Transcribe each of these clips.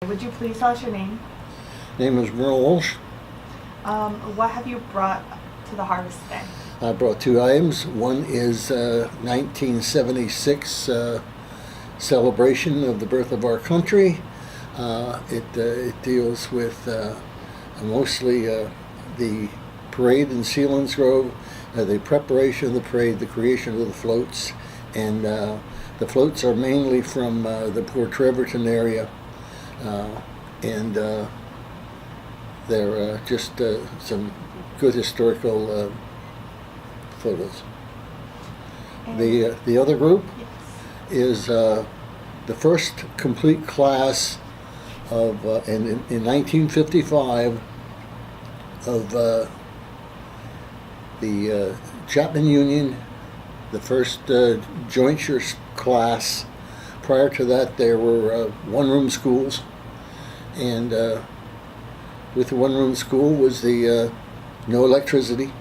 Would you please tell us your name? Name is Merle Ulsh. What have you brought to the harvest today? I brought two items. One is 1976 celebration of the birth of our country. It deals with mostly the parade in Selinsgrove, the preparation of the parade, the creation of the floats, and the floats are mainly from the Port Trevorton area, and they're just some good historical photos. And The other group yes. is the first complete class of in 1955 of the Chapman Union, the first jointure class. Prior to that, there were one-room schools, and with the one-room school was the no electricity,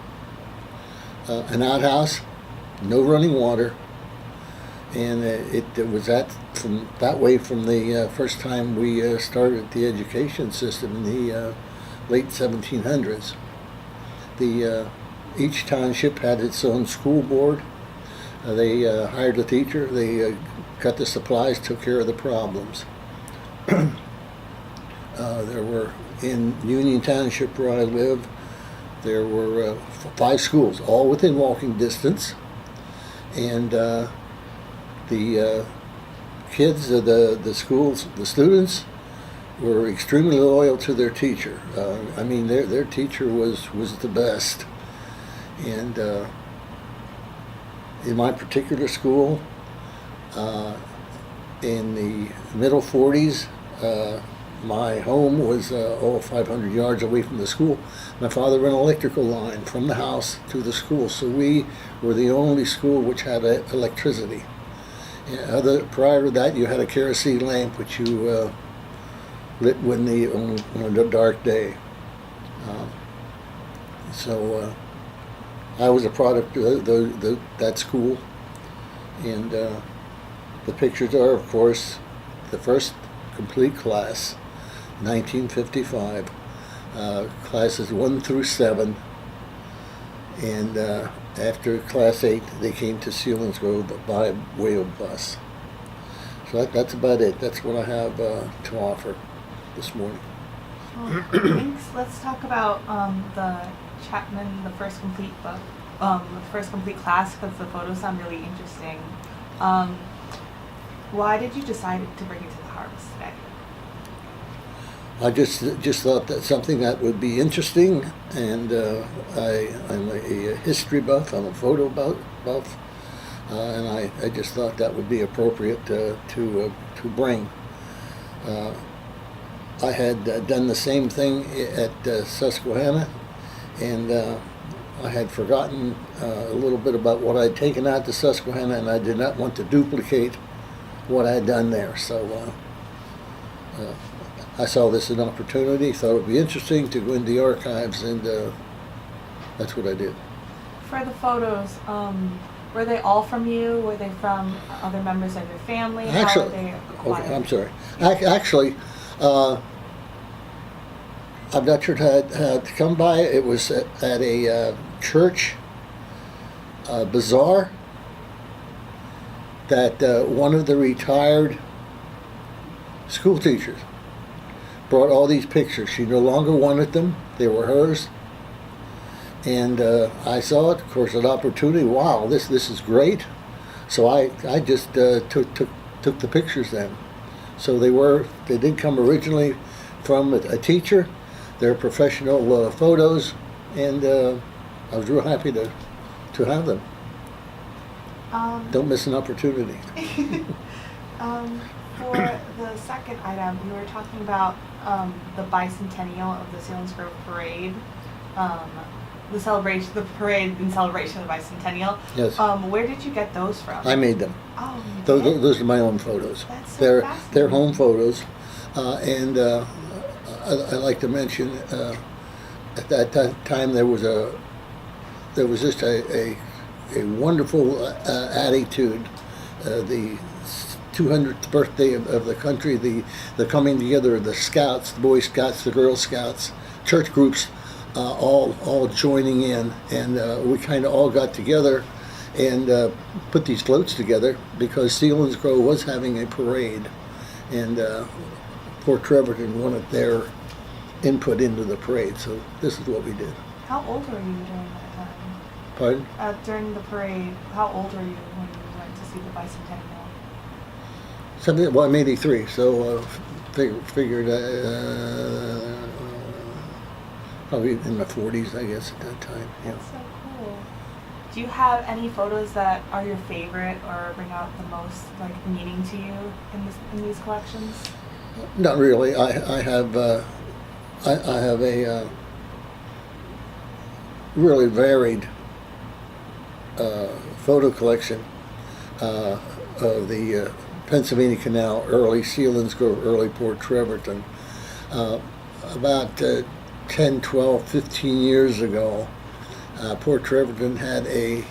an outhouse, no running water, and it was from that way from the first time we started the education system in the late 1700s. Each township had its own school board. They hired a teacher. They got the supplies, took care of the problems. There were, in Union Township where I live, there were 5 schools, all within walking distance, and the kids, the schools, the students were extremely loyal to their teacher. I mean, their teacher was the best. And in my particular school, in the middle 40s, my home was all 500 yards away from the school. My father ran an electrical line from the house to the school, so we were the only school which had electricity. Prior to that, you had a kerosene lamp which you lit on a dark day. So I was a product of that school, and the pictures are, of course, the first complete class, 1955, classes 1 through 7, and after class 8 they came to Selinsgrove by way of bus. So that's about it. That's what I have to offer this morning. Well, thanks. Let's talk about the Chapman, the first complete book, the first complete class, because the photos sound really interesting. Why did you decide to bring it to the harvest today? I just thought that something that would be interesting, and I'm a history buff, I'm a photo buff, and I just thought that would be appropriate to bring. I had done the same thing at Susquehanna, and I had forgotten a little bit about what I'd taken out to Susquehanna, and I did not want to duplicate what I had done there. So I saw this as an opportunity, thought it would be interesting to go into the archives, and that's what I did. For the photos, were they all from you? Were they from other members of your family? How were they acquired? Okay, I'm sorry. Actually, I'm not sure how to come by. It was at a church bazaar that one of the retired school teachers brought all these pictures. She no longer wanted them. They were hers. And I saw it, of course, an opportunity. Wow, this is great. So I just took the pictures then. So they did come originally from a teacher. They're professional photos, and I was real happy to have them. Don't miss an opportunity. For the second item, you were talking about the bicentennial of the Selinsgrove Parade, the parade in celebration of the bicentennial. Yes. Where did you get those from? I made them. Oh, you did? Those are my own photos. That's so they're fascinating. home photos, and I like to mention at that time there was just a wonderful attitude. The 200th birthday of the country, the coming together of the Scouts, the Boy Scouts, the Girl Scouts, church groups, all joining in, and we kind of all got together and put these floats together because Selinsgrove was having a parade, and Port Trevorton wanted their input into the parade, so this is what we did. How old were you during that time? Pardon? During the parade, how old were you when you went to see the bicentennial? Something. Well, I'm 83, so figured probably in my 40s, I guess, at that time. Yeah. That's so cool. Do you have any photos that are your favorite or bring out the most like meaning to you in these collections? Not really. I have a really varied photo collection of the Pennsylvania Canal, early Selinsgrove, early Port Trevorton. About 10, 12, 15 years ago, Port Trevorton had a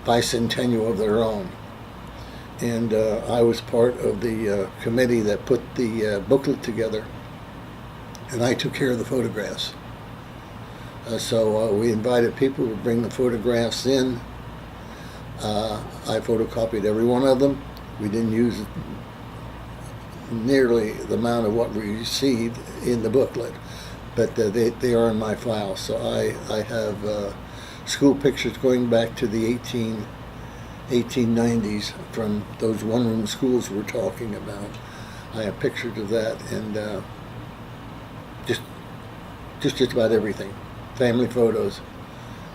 bicentennial of their own. And I was part of the committee that put the booklet together, and I took care of the photographs. So we invited people to bring the photographs in. I photocopied every one of them. We didn't use nearly the amount of what we received in the booklet, but they are in my file. So I have school pictures going back to the 1890s from those one-room schools we're talking about. I have pictures of that, and just about everything. Family photos,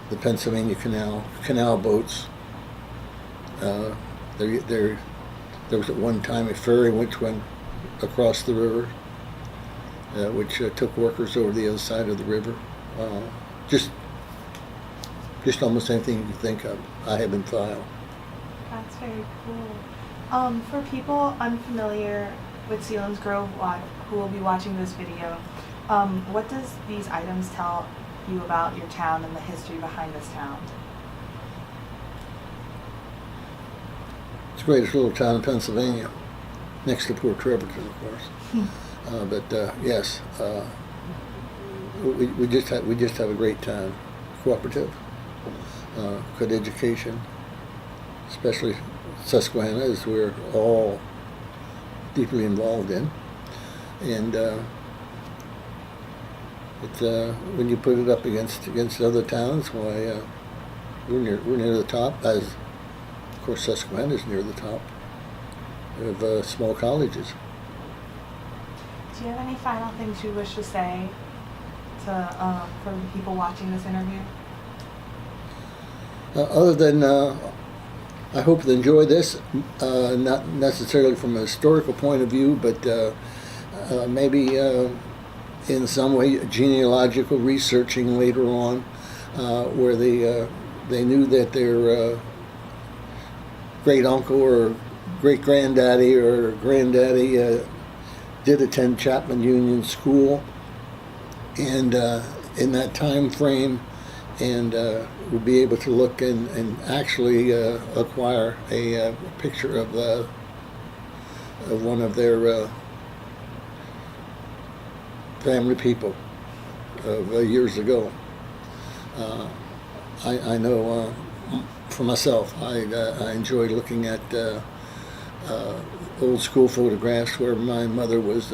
the Pennsylvania Canal, canal boats. There was at one time a ferry which went across the river, which took workers over the other side of the river. Just almost anything you can think of, I have in file. That's very cool. For people unfamiliar with Selinsgrove who will be watching this video, what does these items tell you about your town and the history behind this town? It's the greatest little town in Pennsylvania, next to Port Trevorton, of course. But yes, we just have a great time. Cooperative, good education, especially Susquehanna, as we're all deeply involved in, and it's when you put it up against other towns, why we're near the top. As of course Susquehanna is near the top of small colleges. Do you have any final things you wish to say to for the people watching this interview? Other than I hope they enjoy this, not necessarily from a historical point of view, but maybe in some way genealogical researching later on, where they knew that their great uncle or great granddaddy or granddaddy did attend Chapman Union School, and in that time frame, and would be able to look and actually acquire a picture of one of their family people of years ago. I know for myself, I enjoy looking at old school photographs where my mother was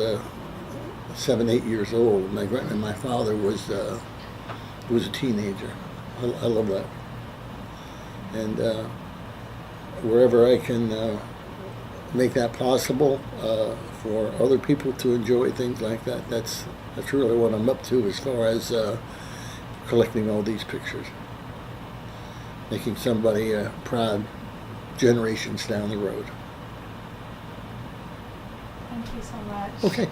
7, 8 years old. My father was a teenager. I love that. And wherever I can make that possible for other people to enjoy things like that, that's really what I'm up to as far as collecting all these pictures. Making somebody proud generations down the road. Thank you so much. Okay.